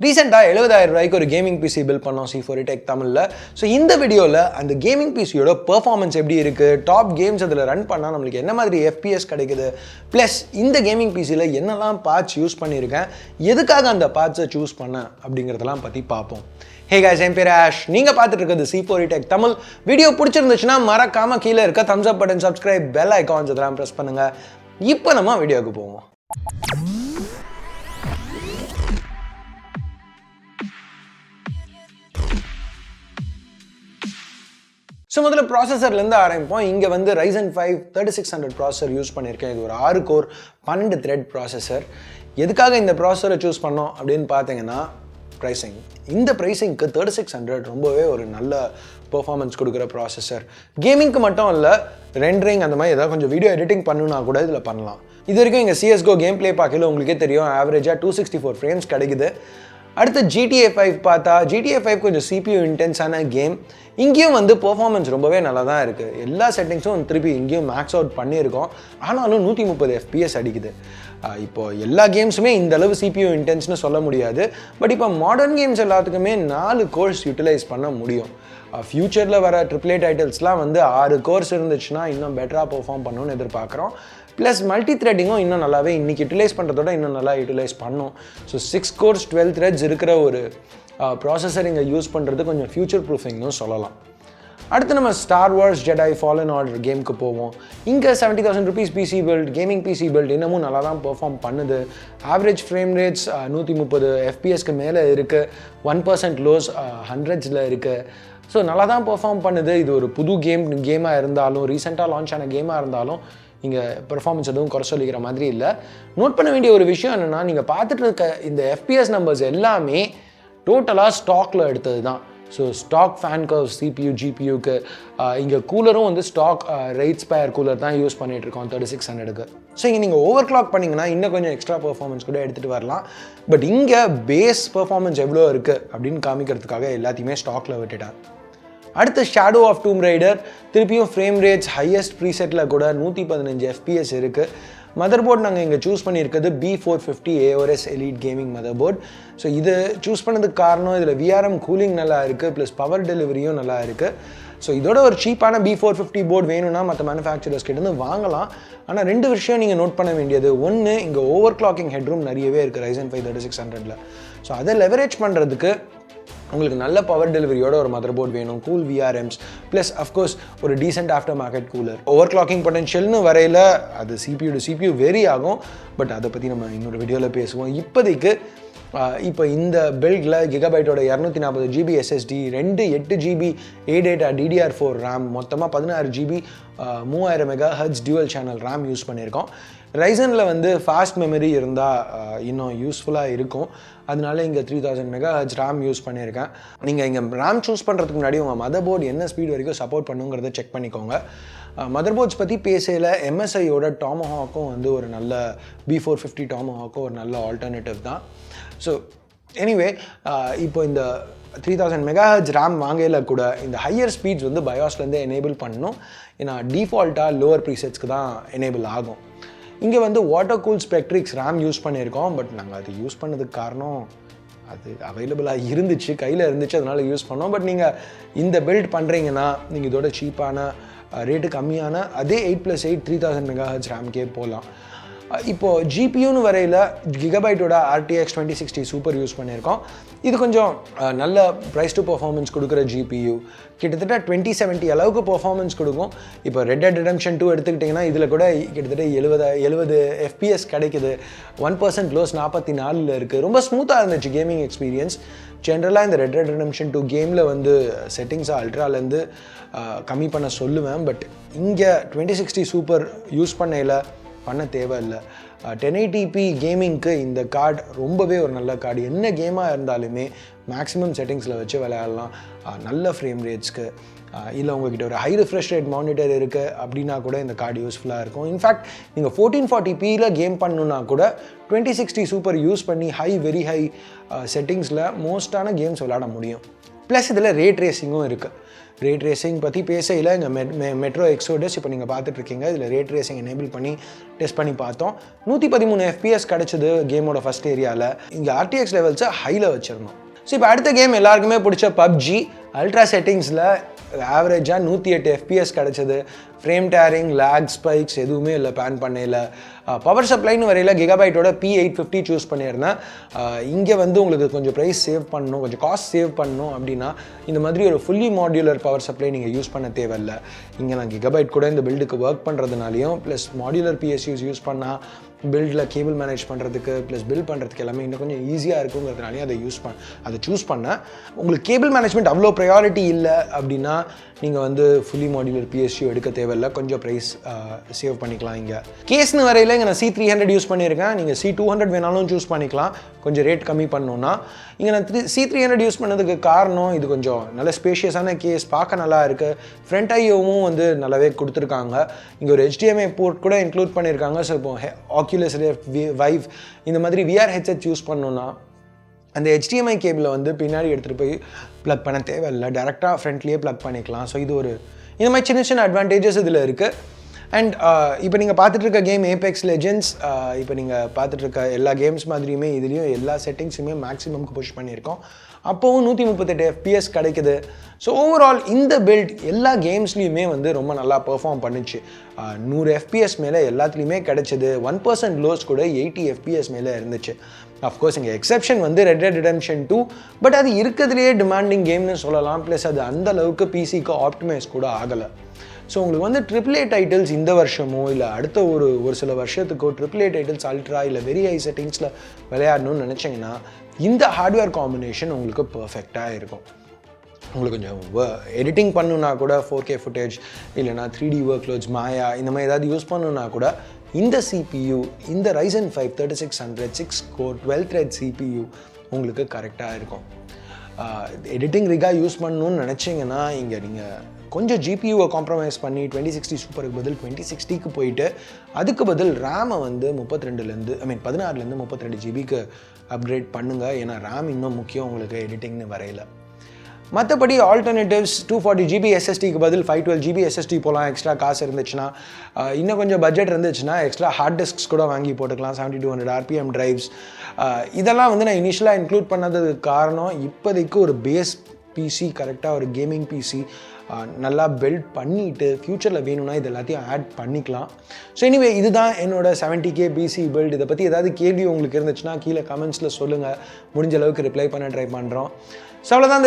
ரீசெண்டாக 70,000 ரூபாய்க்கு ஒரு கேமிங் பிசி பில்ட் பண்ணோம் C4 Tech தமிழில். ஸோ இந்த வீடியோவில் அந்த கேமிங் பிசியோட பெர்ஃபார்மன்ஸ் எப்படி இருக்குது, டாப் கேம்ஸ் அதில் ரன் பண்ணால் நம்மளுக்கு என்ன மாதிரி FPS கிடைக்குது, ப்ளஸ் இந்த கேமிங் பிசியில் என்னெல்லாம் பார்ட்ஸ் யூஸ் பண்ணியிருக்கேன், எதுக்காக அந்த பார்ட்ஸை சூஸ் பண்ணேன் அப்படிங்கிறதெல்லாம் பற்றி பார்ப்போம். ஹே guys, என் பேர் ஆஷ். நீங்கள் பார்த்துட்டு இருக்கிறது C4 Tech தமிழ். வீடியோ பிடிச்சிருந்துச்சுன்னா மறக்காமல் கீழே இருக்க தம்ஸ் அப் பட்டன், சப்ஸ்கிரைப், பெல் ஐகான்ஸ் இதெல்லாம் ப்ரெஸ் பண்ணுங்கள். இப்போ நம்ம வீடியோவுக்கு போவோம். ஸோ முதல்ல ப்ராசஸர்லேருந்து ஆரம்பிப்போம். இங்கே வந்து Ryzen 5 3600 ப்ராசஸர் யூஸ் பண்ணியிருக்கேன். இது ஒரு 6 கோர் 12 த்ரெட் ப்ராசஸர். எதுக்காக இந்த ப்ராசஸரை சூஸ் பண்ணோம் அப்படின்னு பார்த்தீங்கன்னா ப்ரைஸிங். இந்த ப்ரைஸிங்க்கு 3600 ரொம்பவே ஒரு நல்ல பெர்ஃபார்மன்ஸ் கொடுக்குற ப்ராசஸர். கேமிங்க்கு மட்டும் இல்லை, ரெண்டரிங் அந்த மாதிரி ஏதாவது கொஞ்சம் வீடியோ எடிட்டிங் பண்ணுனா கூட இதில் பண்ணலாம். இது வரைக்கும் இங்கே CSGO கேம் பிளே பார்க்கல உங்களுக்கே தெரியும், ஆவரேஜாக 264 ஃப்ரேம்ஸ் கிடைக்குது. அடுத்து GTA 5 பார்த்தா GTA 5 கொஞ்சம் CPU இன்டென்ஸான கேம். இங்கேயும் வந்து பெர்ஃபார்மன்ஸ் ரொம்பவே நல்லா தான் இருக்குது. எல்லா செட்டிங்ஸும் திருப்பி இங்கேயும் மேக்ஸ் அவுட் பண்ணியிருக்கோம். ஆனாலும் 130 FPS அடிக்குது. இப்போது எல்லா கேம்ஸுமே இந்த அளவு CPU இன்டென்ஸ்னு சொல்ல முடியாது. பட் இப்போ மாடர்ன் கேம்ஸ் எல்லாத்துக்குமே 4 கோர்ஸ் யூட்டிலைஸ் பண்ண முடியும். ஃப்யூச்சரில் வர AAA டைட்டில்ஸ்லாம் வந்து 6 கோர்ஸ் இருந்துச்சுன்னா இன்னும் பெட்டராக பெர்ஃபார்ம் பண்ணணும்னு எதிர்பார்க்குறோம். ப்ளஸ் மல்டி த்ரெட்டிங்கும் இன்னும் நல்லாவே இன்றைக்கி யூட்டிலைஸ் பண்ணுறதோட இன்னும் நல்லா யூட்டிலைஸ் பண்ணும். ஸோ 6 கோர்ஸ் 12 த்ரெட்ஸ் இருக்கிற ஒரு ப்ராசஸர் இங்கே யூஸ் பண்ணுறது கொஞ்சம் ஃபியூச்சர் ப்ரூஃபிங்னு சொல்லலாம். அடுத்து நம்ம star wars Jedi fallen order கேமுக்கு போவோம். இங்கே 70,000 rupees PC build, gaming PC build இன்னமும் நல்லா தான் பெர்ஃபார்ம் பண்ணுது. ஆவரேஜ் ஃப்ரேம் ரேட்ஸ் 130 FPSக்கு மேலே இருக்குது. 1% லோஸ் 100s இருக்குது. ஸோ நல்லா தான் பெர்ஃபார்ம் பண்ணுது. இது ஒரு புது கேமாக இருந்தாலும், ரீசெண்டாக லான்ச் ஆன கேமாக இருந்தாலும் இங்கே பெர்ஃபார்மன்ஸ் எதுவும் குறை சொல்லிக்கிற மாதிரி இல்லை. நோட் பண்ண வேண்டிய ஒரு விஷயம் என்னென்னா, நீங்கள் பார்த்துட்டு இருக்க இந்த FPS நம்பர்ஸ் எல்லாமே டோட்டலாக ஸ்டாக்கில் எடுத்தது தான். So stock fan curve CPU GPUக்கு. இங்கே கூலரும் வந்து ஸ்டாக் ரைட்ஸ்பயர் கூலர் தான் யூஸ் பண்ணிகிட்ருக்கோம் 3600க்கு. ஸோ இங்கே நீங்கள் ஓவர் கிளாக் பண்ணிங்கன்னா இன்னும் கொஞ்சம் எக்ஸ்ட்ரா பெர்ஃபார்மன்ஸ் கூட எடுத்துகிட்டு வரலாம். பட் இங்கே பேஸ் பெர்ஃபார்மன்ஸ் எவ்வளோ இருக்குது அப்படின்னு காமிக்கிறதுக்காக எல்லாத்தையுமே ஸ்டாக்கில் விட்டுட்டேன். அடுத்து ஷேடோ ஆஃப் டூம் ரைடர். திருப்பியும் ஃப்ரேம் ரேட்ஸ் ஹையஸ்ட் ப்ரீசெட்டில் கூட 115 FPS இருக்குது. மதர் போர்ட் நாங்கள் இங்கே சூஸ் பண்ணியிருக்கிறது B450 AOS elite gaming motherboard. So இது சூஸ் பண்ணதுக்கு காரணம் இதில் VRM கூலிங் நல்லா இருக்குது, ப்ளஸ் பவர் டெலிவரியும் நல்லா இருக்குது. ஸோ இதோட ஒரு சீப்பான B450 போர்டு வேணும்னா மற்ற மேனுஃபேக்சரர்ஸ் கிட்டேருந்து வாங்கலாம். ஆனால் 2 விஷயம் நீங்கள் நோட் பண்ண வேண்டியது. ஒன்று, இங்கே ஓவர் கிளாக்கிங் ஹெட்ரூம் நிறையவே இருக்குது Ryzen 5 3600ல். ஸோ அதை லெவரேஜ் பண்ணுறதுக்கு உங்களுக்கு நல்ல பவர் டெலிவரியோட ஒரு மதர் போர்ட் வேணும், கூல் VRMs, ப்ளஸ் அஃப்கோர்ஸ் ஒரு decent aftermarket cooler. Overclocking பொட்டன்ஷியல்னு வரையில் அது CPU வெரி ஆகும். பட் அதை பற்றி நம்ம இன்னொரு வீடியோவில் பேசுவோம். இப்போதைக்கு இப்போ இந்த பில்டில் Gigabyteோட 240 GB SSD, 2 8 GB A-Data DDR4 RAM, மொத்தமாக 16 GB 3000 MHz dual channel RAM use பண்ணியிருக்கோம். Ryzenல வந்து ஃபாஸ்ட் மெமரி இருந்தால் இன்னும் யூஸ்ஃபுல்லாக இருக்கும். அதனால இங்கே 3000 MHz RAM யூஸ் பண்ணியிருக்கேன். நீங்கள் இங்கே RAM சூஸ் பண்ணுறதுக்கு முன்னாடி உங்கள் மதர் போர்டு என்ன ஸ்பீட் வரைக்கும் சப்போர்ட் பண்ணுங்கிறத செக் பண்ணிக்கோங்க. மதர் போர்ட்ஸ் பற்றி பேசல, MSIயோட டாமஹாக்கும் வந்து ஒரு நல்ல B450 டாமஹாக்கும் ஒரு நல்ல ஆல்டர்னேட்டிவ் தான். ஸோ எனிவே, இப்போ இந்த 3000 MHz RAM வாங்கையில் கூட இந்த ஹையர் ஸ்பீட்ஸ் வந்து பயாஸ்லேருந்தே எனேபிள் பண்ணணும். ஏன்னா டிஃபால்ட்டாக லோவர் ப்ரீசெட்ஸ்க்கு தான் எனேபிள் ஆகும். இங்கே வந்து வாட்டர் கூல் ஸ்பெக்ட்ரிக்ஸ் RAM யூஸ் பண்ணியிருக்கோம். பட் நாங்கள் அது யூஸ் பண்ணதுக்கு காரணம் அது அவைலபிளாக இருந்துச்சு, கையில் இருந்துச்சு, அதனால் யூஸ் பண்ணோம். பட் நீங்கள் இந்த பில்ட் பண்ணுறீங்கன்னா நீங்கள் இதோட சீப்பான ரேட்டு கம்மியான அதே 8+8 3000 MHz RAMக்கே போகலாம். இப்போது GPUன்னு வரையில் Gigabyteோட RTX 2060 சூப்பர் யூஸ் பண்ணியிருக்கோம். இது கொஞ்சம் நல்ல ப்ரைஸ் டு பெர்ஃபார்மன்ஸ் கொடுக்குற GPU. கிட்டத்தட்ட 2070 அளவுக்கு பெர்ஃபார்மன்ஸ் கொடுக்கும். இப்போ Red Dead Redemption 2 எடுத்துக்கிட்டிங்கன்னா இதில் கூட கிட்டத்தட்ட 70 FPS கிடைக்குது. 1% லோஸ் 44ல் இருக்குது. ரொம்ப ஸ்மூத்தாக இருந்துச்சு கேமிங் எக்ஸ்பீரியன்ஸ். ஜென்ரலாக இந்த Red Dead Redemption 2 கேமில் வந்து செட்டிங்ஸை அல்ட்ராலேருந்து கம்மி பண்ண சொல்லுவேன். பட் இங்கே 2060 சூப்பர் யூஸ் பண்ண தேவையில்லை. 1080p கேமிங்க்கு இந்த கார்டு ரொம்பவே ஒரு நல்ல கார்டு. என்ன கேமாக இருந்தாலுமே மேக்ஸிமம் செட்டிங்ஸில் வச்சு விளையாடலாம். நல்ல ஃப்ரேம் ரேட்ஸ்க்கு. இல்லை உங்கள்கிட்ட ஒரு ஹை ரிஃப்ரெஷ் ரேட் மானிட்டர் இருக்குது அப்படின்னா கூட இந்த கார்டு யூஸ்ஃபுல்லாக இருக்கும். இன்ஃபேக்ட் நீங்கள் 1440pயில் கேம் பண்ணணுன்னா கூட 2060 சூப்பர் யூஸ் பண்ணி வெரி ஹை செட்டிங்ஸில் மோஸ்ட்டான கேம்ஸ் விளையாட முடியும். ப்ளஸ் இதில் ரே ட்ரேசிங்கும் இருக்குது. ரே ட்ரேசிங் பற்றி பேசையில் இங்கே மெட்ரோ எக்ஸோடஸ் இப்போ நீங்கள் பார்த்துட்ருக்கீங்க. இதில் ரே ட்ரேசிங் எனேபிள் பண்ணி டெஸ்ட் பண்ணி பார்த்தோம். 113 FPS கிடச்சிது கேமோட ஃபஸ்ட் ஏரியாவில். இங்கே RTX லெவல்ஸை ஹையில் வச்சிருந்தோம். ஸோ இப்போ அடுத்த கேம் எல்லாருக்குமே பிடிச்ச PUBG அல்ட்ரா செட்டிங்ஸில் ஆவரேஜாக 108 FPS கிடச்சிது. ஃப்ரேம் டேரிங், லேக் ஸ்பைக்ஸ் எதுவுமே இல்லை பேன் பண்ணையில். பவர் சப்ளைன்னு வரையில் கிகாபைட்டோட P850 சூஸ் பண்ணியிருந்தேன். இங்கே வந்து உங்களுக்கு கொஞ்சம் ப்ரைஸ் சேவ் பண்ணணும், கொஞ்சம் காஸ்ட் சேவ் பண்ணணும் அப்படின்னா இந்த மாதிரி ஒரு ஃபுல்லி மாடியுலர் பவர் சப்ளை நீங்கள் யூஸ் பண்ண தேவையில்லை. இங்கே நான் கிகாபைட் கூட இந்த பில்டுக்கு ஒர்க் பண்ணுறதுனாலையும் ப்ளஸ் மாடியுலர் PSUs யூஸ் பண்ணால் பில்டில் கேபிள் மேனேஜ் பண்ணுறதுக்கு ப்ளஸ் பில்ட் பண்ணுறதுக்கு எல்லாமே இன்னும் கொஞ்சம் ஈஸியாக இருக்குங்கிறதுனாலையும் அதை சூஸ் பண்ணேன். உங்களுக்கு கேபிள் மேனேஜ்மெண்ட் அவ்வளோ ப்ரையாரிட்டி இல்லை அப்படின்னா நீங்கள் வந்து ஃபுல்லி மாடியுலர் PSU எடுக்க தேவையில்லை, கொஞ்சம் ப்ரைஸ் சேவ் பண்ணிக்கலாம். இங்கே கேஸ்னு வரையில் இங்கே நான் C300 யூஸ் பண்ணியிருக்கேன். நீங்கள் C200 வேணாலும் சூஸ் பண்ணிக்கலாம், கொஞ்சம் ரேட் கம்மி பண்ணணுன்னா. இங்கே நான் C300 யூஸ் பண்ணதுக்கு காரணம் இது கொஞ்சம் நல்ல ஸ்பேஷியஸான கேஸ், பார்க்க நல்லா இருக்குது. ஃப்ரண்ட் ஐயோவும் வந்து நல்லாவே கொடுத்துருக்காங்க. இங்கே ஒரு HDMI போர்ட் கூட இன்க்ளூட் பண்ணியிருக்காங்க. ஸோ இப்போ ஆக்யூலஸ் ரிஃப்ட், வைவ் இந்த மாதிரி VR ஹெட்செட் யூஸ் பண்ணணுன்னா அந்த HDMI கேபிளை வந்து பின்னாடி எடுத்துகிட்டு போய் ப்ளக் பண்ண தேவையில்லை, டேரெக்டாக ஃப்ரண்ட்லேயே ப்ளக் பண்ணிக்கலாம். ஸோ இது ஒரு இந்த மாதிரி சின்ன சின்ன அட்வான்டேஜஸ் இதில் இருக்குது. அண்ட் இப்போ நீங்கள் பார்த்துட்ருக்க கேம் Apex Legends, இப்போ நீங்கள் பார்த்துட்ருக்க எல்லா கேம்ஸ் மாதிரியுமே இதுலேயும் எல்லா செட்டிங்ஸுமே மேக்ஸிமம்க்கு புஷ் பண்ணியிருக்கோம். அப்போவும் 138 FPS கிடைக்குது. ஸோ ஓவரால் இந்த பில்ட் எல்லா கேம்ஸ்லேயுமே வந்து ரொம்ப நல்லா பெர்ஃபார்ம் பண்ணிச்சு. 100 FPS மேலே எல்லாத்துலேயுமே கிடைச்சிது. 1% லோஸ் கூட 80 FPS மேலே இருந்துச்சு. அஃப்கோர்ஸ் இங்கே எக்ஸெப்ஷன் வந்து Red Dead Redemption 2, பட் அது இருக்கிறதுலேயே டிமாண்டிங் கேம்னு சொல்லலாம். ப்ளஸ் அது அந்த அளவுக்கு பிசிக்கு ஆப்டிமைஸ் கூட ஆகலை. ஸோ உங்களுக்கு வந்து AAA டைட்டில்ஸ் இந்த வருஷமோ இல்லை அடுத்த ஒரு சில வருஷத்துக்கோ AAA டைட்டில்ஸ் அல்ட்ரா இல்லை வெரி ஹை செட்டிங்ஸில் விளையாடணும்னு நினச்சிங்கன்னா இந்த ஹார்ட்வேர் காம்பினேஷன் உங்களுக்கு பர்ஃபெக்டாக இருக்கும். உங்களுக்கு கொஞ்சம் எடிட்டிங் பண்ணுன்னா கூட 4K ஃபுட்டேஜ் இல்லைனா 3D ஒர்க்லோட்ஸ், மாயா இந்த மாதிரி ஏதாவது யூஸ் பண்ணுன்னா கூட இந்த CPU, இந்த Ryzen 5 3600 6 core 12 thread CPU உங்களுக்கு கரெக்டாக இருக்கும். எடிட்டிங் ரிகாக யூஸ் பண்ணணும்னு நினச்சிங்கன்னா இங்கே நீங்கள் கொஞ்சம் GPUவை காம்ப்ரமைஸ் பண்ணி 2060 சூப்பருக்கு பதில் 2060க்கு போயிட்டு அதுக்கு பதில் ரேமை வந்து 16லேருந்து 32 ஜிபிக்கு அப்கிரேட் பண்ணுங்கள். ஏன்னா ரேம் இன்னும் முக்கியம் உங்களுக்கு எடிட்டிங்னு வரையில். மற்றபடி ஆல்டர்னேட்டிவ்ஸ் 240 GB SSDக்கு பதில் 512 GB SSD போகலாம். எக்ஸ்ட்ரா காசு இருந்துச்சுன்னா, இன்னும் கொஞ்சம் பட்ஜெட் இருந்துச்சுன்னா எக்ஸ்ட்ரா ஹார்ட் டிஸ்க்ஸ் கூட வாங்கி போட்டுக்கலாம். 7200 RPM டிரைவ்ஸ், இதெல்லாம் வந்து நான் இனிஷியலாக இன்க்ளூட் பண்ணதுக்கு காரணம் இப்போதைக்கு ஒரு பேஸ் பிசி கரெக்டாக ஒரு கேமிங் பிசி நல்லா பில்ட் பண்ணிவிட்டு ஃப்யூச்சரில் வேணும்னா இது எல்லாத்தையும் ஆட் பண்ணிக்கலாம். ஸோ எனிவே இதுதான் என்னோட 70K பிசி பில்ட். இதை பற்றி ஏதாவது கேள்வி உங்களுக்கு இருந்துச்சுன்னா கீழே கமெண்ட்ஸில் சொல்லுங்கள், முடிஞ்ச அளவுக்கு ரிப்ளை பண்ண ட்ரை பண்ணுறோம். ஸோ அவ்வளோதான்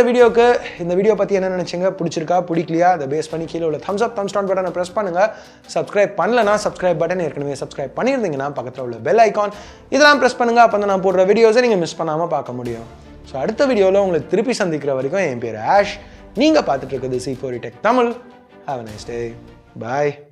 இந்த வீடியோ பற்றி என்ன நினச்சிங்க, பிடிச்சிருக்கா பிடிக்கலையா அதை பேஸ் பண்ணி கீழே உள்ள தம்ஸ் அப் தம்ஸ் டவுன் பட்டனை ப்ரெஸ் பண்ணுங்கள். சப்ஸ்கிரைப் பண்ணலன்னா சப்ஸ்கிரைப் பட்டன் ஏற்கனவே சப்ஸ்கிரைப் பண்ணியிருந்தீங்கன்னா பக்கத்தில் உள்ள பெல் ஐக்கான் இதெல்லாம் ப்ரெஸ் பண்ணுங்கள். அப்போ தான் நான் போடுற வீடியோஸை நீங்கள் மிஸ் பண்ணாமல் பார்க்க முடியும். ஸோ அடுத்த வீடியோவில் உங்களை திருப்பி சந்திக்கிற வரைக்கும் என் பேர் ஆஷ், நீங்கள் பார்த்துட்டு இருக்கிறது C4E Tech Tamil. Have a nice day. Bye.